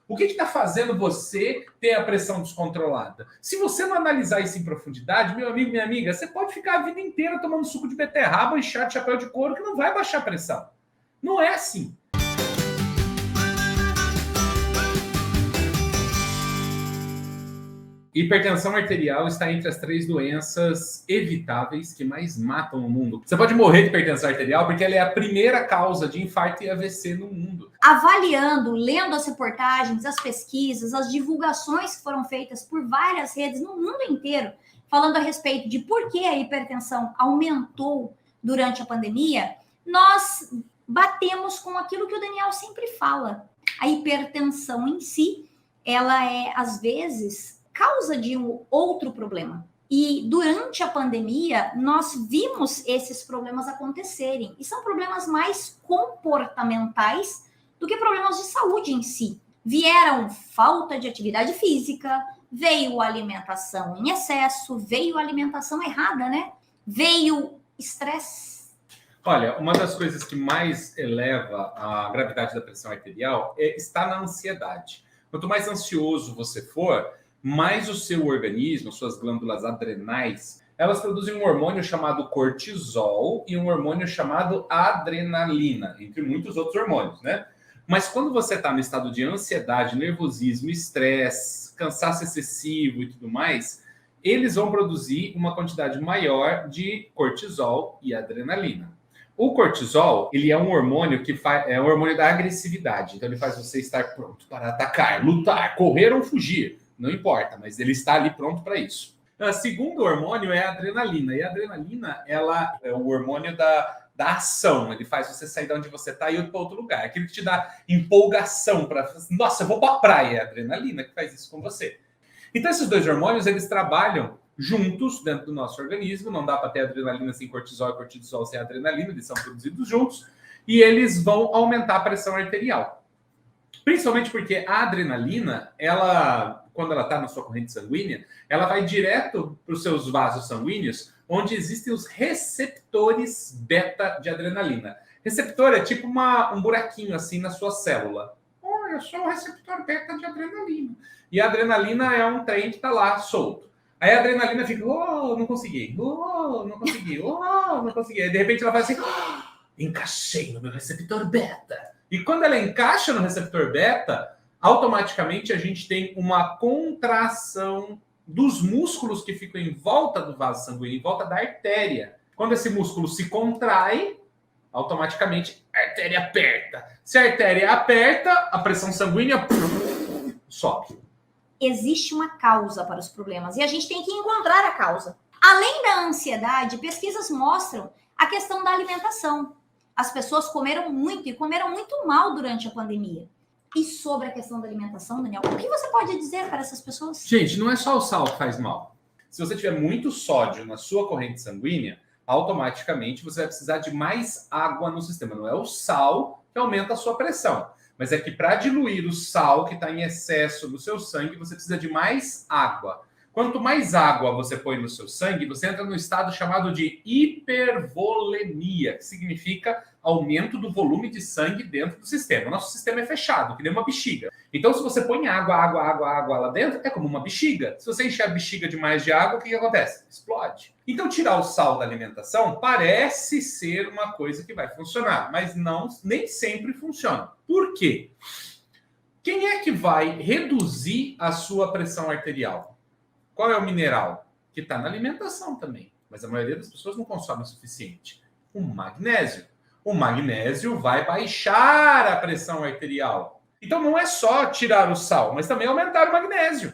O que está fazendo você ter a pressão descontrolada? Se você não analisar isso em profundidade, meu amigo, minha amiga, você pode ficar a vida inteira tomando suco de beterraba e chá de chapéu de couro que não vai baixar a pressão. Não é assim. Hipertensão arterial está entre as 3 doenças evitáveis que mais matam no mundo. Você pode morrer de hipertensão arterial porque ela é a primeira causa de infarto e AVC no mundo. Avaliando, lendo as reportagens, as pesquisas, as divulgações que foram feitas por várias redes no mundo inteiro, falando a respeito de por que a hipertensão aumentou durante a pandemia, nós batemos com aquilo que o Daniel sempre fala. A hipertensão em si, ela é, às vezes, causa de um outro problema. E durante a pandemia, nós vimos esses problemas acontecerem. E são problemas mais comportamentais do que problemas de saúde em si. Vieram falta de atividade física, veio alimentação em excesso, veio alimentação errada, né? Veio estresse. Olha, uma das coisas que mais eleva a gravidade da pressão arterial está na ansiedade. Quanto mais ansioso você for, mais o seu organismo, suas glândulas adrenais, elas produzem um hormônio chamado cortisol e um hormônio chamado adrenalina, entre muitos outros hormônios, né? Mas quando você está no estado de ansiedade, nervosismo, estresse, cansaço excessivo e tudo mais, eles vão produzir uma quantidade maior de cortisol e adrenalina. O cortisol, ele é um hormônio que é um hormônio da agressividade. Então ele faz você estar pronto para atacar, lutar, correr ou fugir. Não importa, mas ele está ali pronto para isso. O segundo hormônio é a adrenalina. E a adrenalina, ela é o hormônio da ação. Ele faz você sair de onde você está e ir para outro lugar. Aquilo que te dá empolgação para... Nossa, eu vou para a praia. É a adrenalina que faz isso com você. Então, esses dois hormônios, eles trabalham juntos dentro do nosso organismo. Não dá para ter adrenalina sem cortisol e cortisol sem adrenalina. Eles são produzidos juntos. E eles vão aumentar a pressão arterial. Principalmente porque a adrenalina, quando ela está na sua corrente sanguínea, ela vai direto para os seus vasos sanguíneos, onde existem os receptores beta de adrenalina. Receptor é tipo um buraquinho assim na sua célula. Oh, eu sou o receptor beta de adrenalina. E a adrenalina é um trem que está lá solto. Aí a adrenalina fica, não consegui, não consegui, não consegui. Aí de repente ela faz assim, encaixei no meu receptor beta. E quando ela encaixa no receptor beta, automaticamente a gente tem uma contração dos músculos que ficam em volta do vaso sanguíneo, em volta da artéria. Quando esse músculo se contrai, automaticamente a artéria aperta. Se a artéria aperta, a pressão sanguínea sobe. Existe uma causa para os problemas e a gente tem que encontrar a causa. Além da ansiedade, pesquisas mostram a questão da alimentação. As pessoas comeram muito e comeram muito mal durante a pandemia. E sobre a questão da alimentação, Daniel, o que você pode dizer para essas pessoas? Gente, não é só o sal que faz mal. Se você tiver muito sódio na sua corrente sanguínea, automaticamente você vai precisar de mais água no sistema. Não é o sal que aumenta a sua pressão, mas é que para diluir o sal que está em excesso no seu sangue, você precisa de mais água. Quanto mais água você põe no seu sangue, você entra no estado chamado de hipervolemia, que significa aumento do volume de sangue dentro do sistema. O nosso sistema é fechado, que nem uma bexiga. Então, se você põe água lá dentro, é como uma bexiga. Se você encher a bexiga demais de água, o que acontece? Explode. Então, tirar o sal da alimentação parece ser uma coisa que vai funcionar, mas nem sempre funciona. Por quê? Quem é que vai reduzir a sua pressão arterial? Qual é o mineral? Que está na alimentação também. Mas a maioria das pessoas não consome o suficiente. O magnésio. O magnésio vai baixar a pressão arterial. Então não é só tirar o sal, mas também aumentar o magnésio.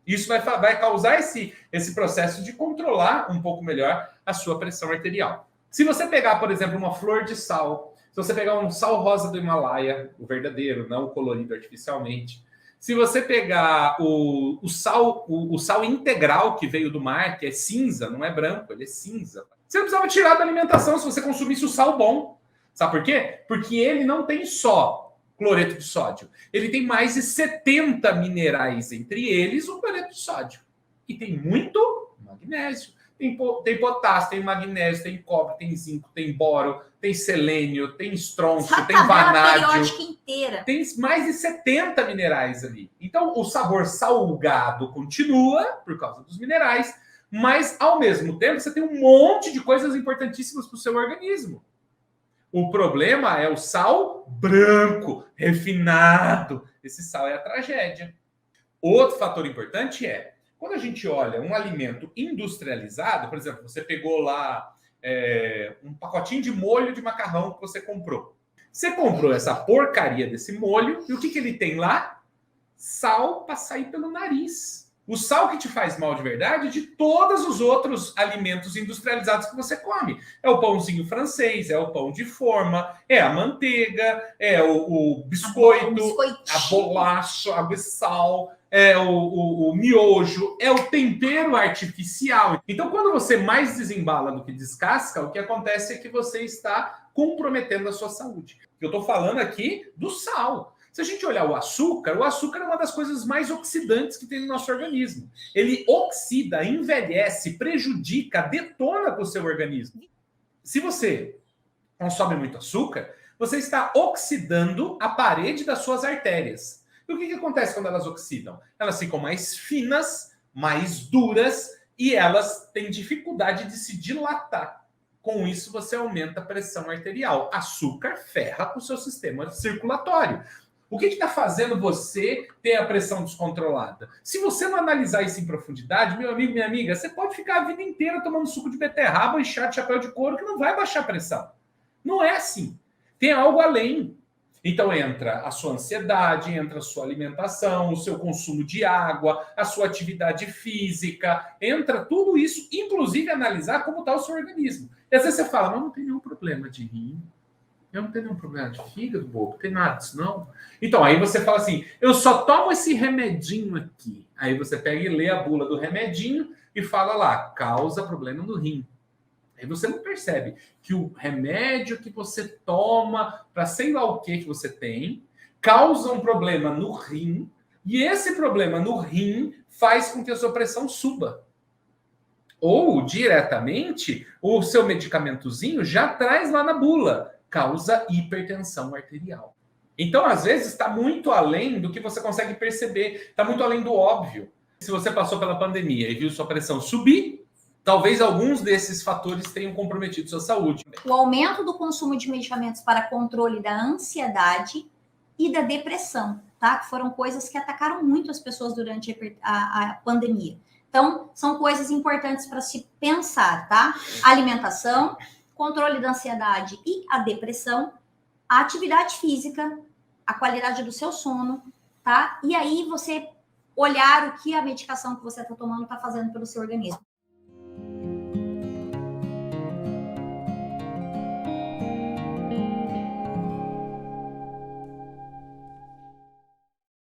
Isso vai causar esse processo de controlar um pouco melhor a sua pressão arterial. Se você pegar, por exemplo, uma flor de sal, se você pegar um sal rosa do Himalaia, o verdadeiro, não o colorido artificialmente, se você pegar o sal integral que veio do mar, que é cinza, não é branco, ele é cinza. Você não precisava tirar da alimentação se você consumisse o sal bom. Sabe por quê? Porque ele não tem só cloreto de sódio. Ele tem mais de 70 minerais, entre eles o cloreto de sódio. E tem muito magnésio. Tem potássio, tem magnésio, tem cobre, tem zinco, tem boro, tem selênio, tem estrôncio, tem vanádio. Periódica inteira. Tem mais de 70 minerais ali. Então, o sabor salgado continua por causa dos minerais, mas, ao mesmo tempo, você tem um monte de coisas importantíssimas para o seu organismo. O problema é o sal branco, refinado. Esse sal é a tragédia. Outro fator importante é, quando a gente olha um alimento industrializado, por exemplo, você pegou lá um pacotinho de molho de macarrão que você comprou. Você comprou essa porcaria desse molho e o que ele tem lá? Sal para sair pelo nariz. O sal que te faz mal de verdade é de todos os outros alimentos industrializados que você come. É o pãozinho francês, é o pão de forma, é a manteiga, é o biscoito, a bolacha, água e sal, é o miojo, é o tempero artificial. Então, quando você mais desembala do que descasca, o que acontece é que você está comprometendo a sua saúde. Eu estou falando aqui do sal. Se a gente olhar o açúcar é uma das coisas mais oxidantes que tem no nosso organismo. Ele oxida, envelhece, prejudica, detona com o seu organismo. Se você consome muito açúcar, você está oxidando a parede das suas artérias. E o que acontece quando elas oxidam? Elas ficam mais finas, mais duras e elas têm dificuldade de se dilatar. Com isso, você aumenta a pressão arterial. Açúcar ferra o seu sistema circulatório. O que está fazendo você ter a pressão descontrolada? Se você não analisar isso em profundidade, meu amigo, minha amiga, você pode ficar a vida inteira tomando suco de beterraba e chá de chapéu de couro que não vai baixar a pressão. Não é assim. Tem algo além. Então entra a sua ansiedade, entra a sua alimentação, o seu consumo de água, a sua atividade física, entra tudo isso, inclusive analisar como está o seu organismo. E às vezes você fala, mas não tem nenhum problema de rim, eu não tenho nenhum problema de fígado, bobo, não tem nada disso, não. Então, aí você fala assim, eu só tomo esse remedinho aqui. Aí você pega e lê a bula do remedinho e fala lá, causa problema no rim. Aí você não percebe que o remédio que você toma para sei lá o que você tem, causa um problema no rim, e esse problema no rim faz com que a sua pressão suba. Ou, diretamente, o seu medicamentozinho já traz lá na bula, causa hipertensão arterial. Então, às vezes, está muito além do que você consegue perceber, está muito além do óbvio. Se você passou pela pandemia e viu sua pressão subir, talvez alguns desses fatores tenham comprometido sua saúde. O aumento do consumo de medicamentos para controle da ansiedade e da depressão, tá? Que foram coisas que atacaram muito as pessoas durante a pandemia. Então, são coisas importantes para se pensar, tá? Alimentação, controle da ansiedade e a depressão, a atividade física, a qualidade do seu sono, tá? E aí você olhar o que a medicação que você está tomando está fazendo pelo seu organismo.